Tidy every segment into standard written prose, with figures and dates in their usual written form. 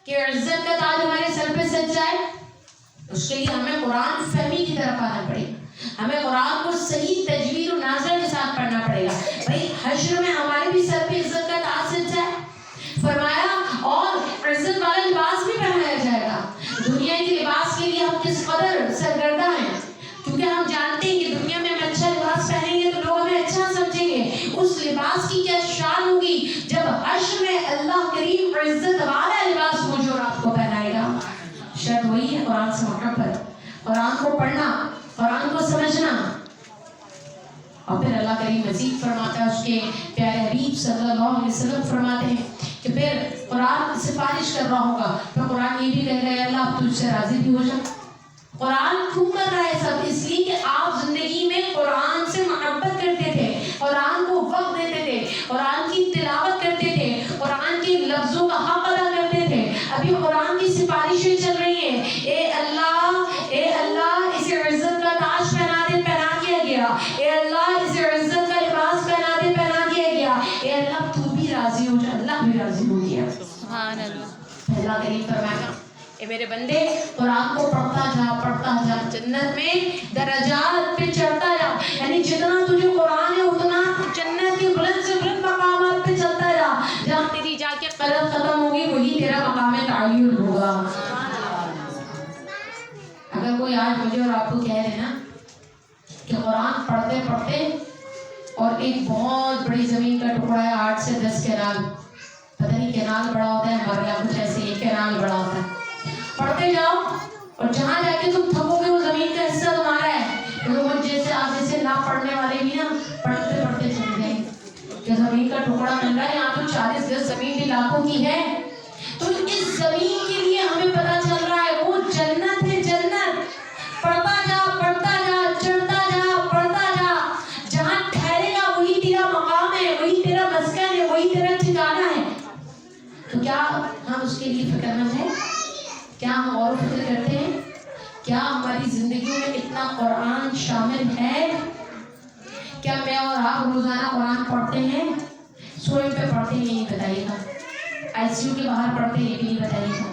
کہ عزت کا تاج ہمارے سر پہ سج جائے، اس کے لیے ہمیں قرآن فہمی کی طرف آنا پڑے گا، ہمیں قرآن کو صحیح تجوید و ناظر کے ساتھ پڑھنا پڑے گا، بھائی حشر میں ہمارے بھی سر پہ عزت کا تاج سج جائے۔ فرمایا اور عزت والا لباس بھی پہنایا جائے گا۔ دنیا کے لباس کے لیے ہم کس قدر سرگردہ ہیں، کیونکہ ہم جانتے ہیں کہ دنیا میں ہم اچھا لباس پہنیں گے تو لوگ ہمیں اچھا سمجھیں گے، اس لباس کی کیا شان ہوگی جب حشر میں اللہ کریم عزت والا لباس مجھے اور آپ کو پہنائے گا۔ شرط وہی ہے قرآن سے محبت، قرآن کو پڑھنا، قرآن کو سمجھنا۔ اور پھر اللہ کریم مزید فرماتا ہے، اس کے پیارے حبیب صلی اللہ علیہ وسلم فرماتے ہیں کہ پھر قرآن سفارش کر رہا ہوگا، پھر قرآن یہ بھی کہہ رہا ہے اللہ اب تجھ سے راضی بھی ہو جائے۔ قرآن کیوں کر رہا ہے سب؟ اس لیے کہ آپ زندگی میں قرآن سے محبت کرتے تھے، قرآن کو وقت دیتے تھے، قرآن کی تلاوت کرتے تھے، قرآن کے لفظوں کا حق ادا کرتے تھے۔ ابھی قرآن کی سفارشیں چل رہی ہیں، اے اللہ اسے عزت کا تاج پہنا دیا گیا، اے اللہ اسے عزت کا لباس پہنا دیا گیا، اے اللہ تو بھی راضی ہو جا۔ اللہ بھی راضی ہو گیا، سبحان اللہ۔ اللہ کریم فرمائے گا اے میرے بندے قرآن کو پڑھتا جا، جنت میں درجات پہ چڑھتا جا، یعنی جتنا تجھے قرآن ہے اتنا جنت کے بلند سے بلند مقامات پہ چلتا جا، جہاں تیری جا کے قدم ختم ہوگی وہی تیرا مقام تعین ہوگا۔ اگر کوئی آج مجھے اور آپ کو کہہ رہے نا کہ قرآن پڑھتے پڑھتے اور ایک بہت بڑی زمین کا ٹکڑا ہے 8 سے 10 کنال، پتہ نہیں کنال بڑا ہوتا ہے ہمارے یہاں کچھ ایسے ہی کنال بڑا ہوتا ہے، پڑھتے جاؤ اور جہاں جا کے تم تھکو گے وہ زمین کا حصہ تمہارا ہے۔ لوگ جیسے آپ جیسے نہ پڑھنے والے بھی نا پڑھتے پڑھتے چلے جائیں کہ زمین کا ٹکڑا مل رہا ہے، یہاں تو 40 گز زمین بھی لاکھوں کی ہے، تو اس زمین کے لیے ہمیں پتہ چل رہا ہے وہ جنت ہے، جنت۔ پڑھتا جا چڑھتا جا، پڑھتا جا، جہاں ٹھہرے گا وہی تیرا مقام ہے، وہی تیرا مسکن ہے، وہی تیرا ٹھکانہ ہے۔ تو کیا ہم اس کے لیے فکر مند ہیں؟ کیا ہم غور و فکر کرتے ہیں؟ کیا ہماری زندگیوں میں اتنا قرآن شامل ہے؟ کیا میں اور آپ روزانہ قرآن پڑھتے ہیں؟ سوئے پہ پڑھتے ہیں یہ نہیں بتائیے گا، ICU کے باہر پڑھتے ہیں یہ بھی نہیں بتائیے گا،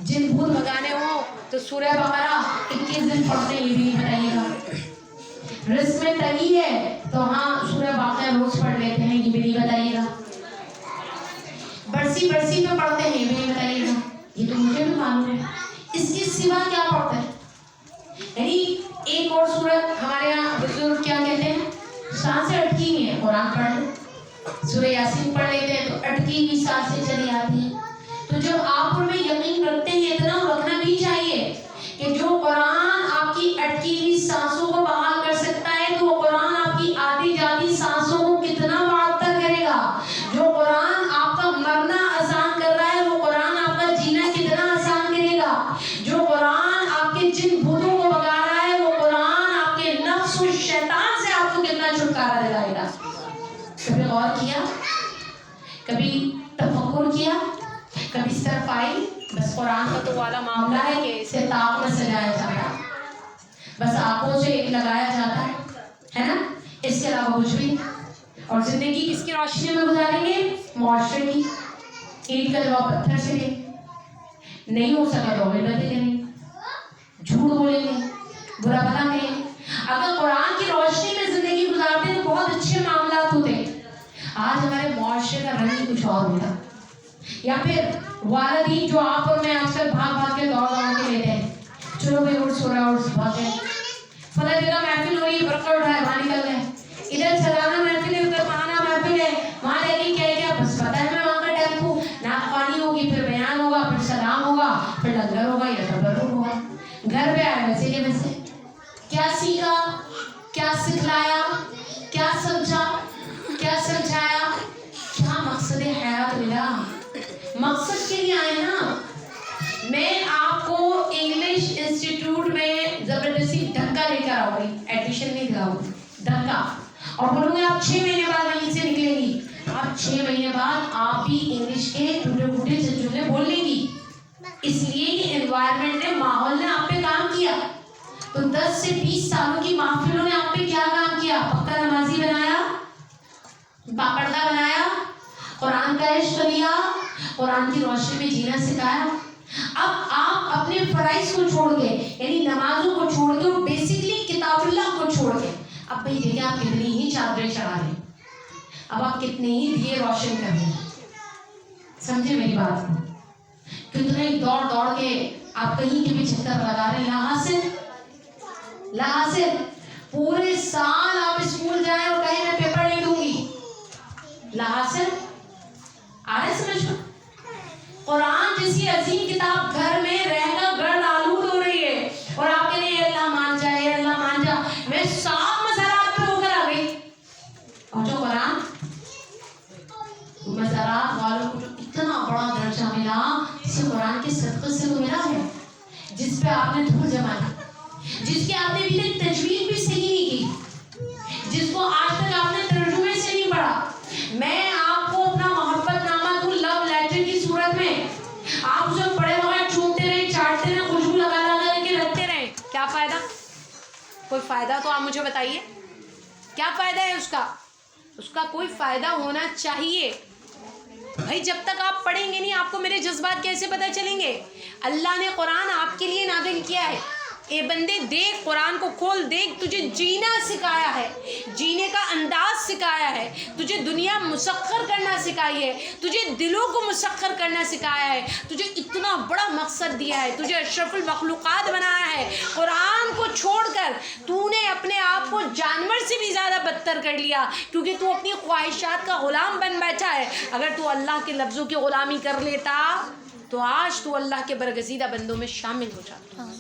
جن بھوت بھگانے ہوں تو سورہ بقرہ 21 دن پڑھتے ہیں یہ بھی نہیں بتائیے گا، رزق میں تنگی ہے تو ہاں سورہ واقعہ روز پڑھ لیتے ہیں یہ بھی نہیں بتائیے گا، برسی پہ پڑھتے ہیں یہ بھی نہیں بتائیے گا، یہ تو مجھے بھی معلوم ہے۔ اس کے سوا کیا پڑھتے ہیں؟ یعنی ایک اور سورت ہمارے یہاں بزرگ کیا کہتے ہیں، سانسیں اٹکی ہوئی ہیں، قرآن پڑھ لیں، سورہ یاسین پڑھ لیتے ہیں تو اٹکی ہوئی سانسیں چلی آتی ہیں۔ تو جب آپ ان میں یقین رکھتے ہیں، اتنا رکھنا بھی چاہیے کہ جو قرآن آپ کی اٹکی ہوئی سانسوں کو بحال کر سکتا ہے تو وہ قرآن آپ کی آتی جاتی سانسوں کو کتنا معطل کرے گا۔ جو قرآن آپ کا مرنا آسان کر رہا ہے وہ قرآن آپ کا جینا کتنا آسان کرے گا۔ جو قرآن آپ کے جن بھوتوں کو بھگا رہا ہے وہ قرآن آپ کے نفس و شیطان سے آپ کو کتنا چھٹکارا دلائے گا۔ کبھی غور کیا، کبھی تفکر کیا، کبھی صرف آئی بس قرآن کا تو والا معاملہ ہے کہ اسے طاق میں سجایا جاتا ہے، بس آنکھوں سے لگایا جاتا ہے نا، اس کے علاوہ کچھ بھی۔ اور زندگی کس کی روشنی میں گزاریں گے؟ معاشرے کی۔ اینٹ کا جواب پتھر سے دیں، نہیں ہو سکا تو غیبتیں کریں، جھوٹ بولیں گے، برا بھلا کریں۔ اگر قرآن کی روشنی میں زندگی گزارتے تو بہت اچھے معاملات ہوتے۔ آج ہمارے معاشرے کا رنگ کچھ اور ہوتا، یا پھر والدین جو آپ اور میں آج کل بھاگ کے دوڑ کے لیتے ہیں، چلو بھائی اٹھ سو رہا اٹھ بھاگے، فلاں جگہ محفل ہو رہی ہے برقع اٹھائے وہاں نکل گئے، ادھر سلانا محفل ہے ادھر مانا محفل ہے وہاں لے کے کیا بس پتہ ہے میں وہاں کا ٹیمپو ناقوانی ہوگی، پھر بیان ہوگا، پھر سلام ہوگا، پھر لنگر ہوگا یا تبرک ہوگا، گھر پہ آئے ویسے کے ویسے۔ کیا سیکھا، کیا سکھلایا، کیا سمجھا، کیا سمجھایا، کیا مقصد حیات ملا؟ مقصد کے لیے آئے نا۔ میں آپ کو انگلش انسٹیٹیوٹ میں زبردستی دھکا لے کر آؤں گی، ایڈمیشن نہیں دلاؤں گی، دھکا، اور بولوں گے آپ 6 مہینے بعد وہیں سے نکلیں گی۔ آپ 6 مہینے بعد آپ بھی انگلش کے ٹوٹے پھوٹے سے جملے بول لیں گی، اس لیے کہ انوائرمنٹ نے، ماحول نے آپ پہ کام کیا۔ تو 10 سے 20 سالوں کی محفلوں نے آپ پہ کیا کام کیا؟ پکا نمازی بنایا، باپردہ بنایا، قرآن کا عشق لیا، قرآن کی روشنی میں جینا سکھایا. اب آپ اپنے فرائض کو چھوڑ کے یعنی نمازوں کو چھوڑ کے اور بیسکلی کتاب اللہ کو چھوڑ کے اب بھائی دیکھیں آپ کتنی ہی چادریں چڑھا رہے ہیں, اب آپ کتنے ہی دیے روشن کر رہے ہیں. سمجھے میری بات کو؟ کتنے دوڑ دوڑ کے آپ کہیں کے بھی چکر لگا رہے ہیں. لا حاصل پورے سال آپ اسکول جائیں اور کہیں میں پیپر نہیں دوں گی. لا حاصل آ رہے سمجھ کو؟ قرآن جیسی عظیم کتاب گھر میں رہ کر گرد آلود ہو رہی ہے اور آپ کہتے ہیں اللہ مان جا, اللہ مان جا. میں 7 مزارات پہ ہو کر آ گئی اور جو قرآن مزارات والوں کو جو اتنا بڑا درجہ ملا اسے قرآن کے صدقے سے تو ملا ہے, جس پہ آپ نے دھول جما دی, جس کی آپ نے ابھی تک تجوید بھی صحیح نہیں کی, جس کو آج تک آپ نے ترجمے سے نہیں پڑھا. میں آپ کو اپنا محبت نامہ دوں لو لیٹر کی صورت میں, آپ اسے پڑے وقت چومتے رہے, چاٹتے رہے, خوشبو لگا لگا کے رکھتے رہے. کیا فائدہ؟ کوئی فائدہ تو آپ مجھے بتائیے, کیا فائدہ ہے اس کا؟ اس کا کوئی فائدہ ہونا چاہیے بھائی. جب تک آپ پڑھیں گے نہیں آپ کو میرے جذبات کیسے پتہ چلیں گے؟ اللہ نے قرآن آپ کے لیے نازل کیا ہے. اے بندے دیکھ, قرآن کو کھول, دیکھ, تجھے جینا سکھایا ہے, جینے کا انداز سکھایا ہے, تجھے دنیا مسخر کرنا سکھائی ہے, تجھے دلوں کو مسخر کرنا سکھایا ہے, تجھے اتنا بڑا مقصد دیا ہے, تجھے اشرف المخلوقات بنایا ہے. قرآن کو چھوڑ کر تو نے اپنے آپ کو جانور سے بھی زیادہ بدتر کر لیا کیونکہ تو اپنی خواہشات کا غلام بن بیٹھا ہے. اگر تو اللہ کے لفظوں کی غلامی کر لیتا تو آج تو اللہ کے برگزیدہ بندوں میں شامل ہو جاتا.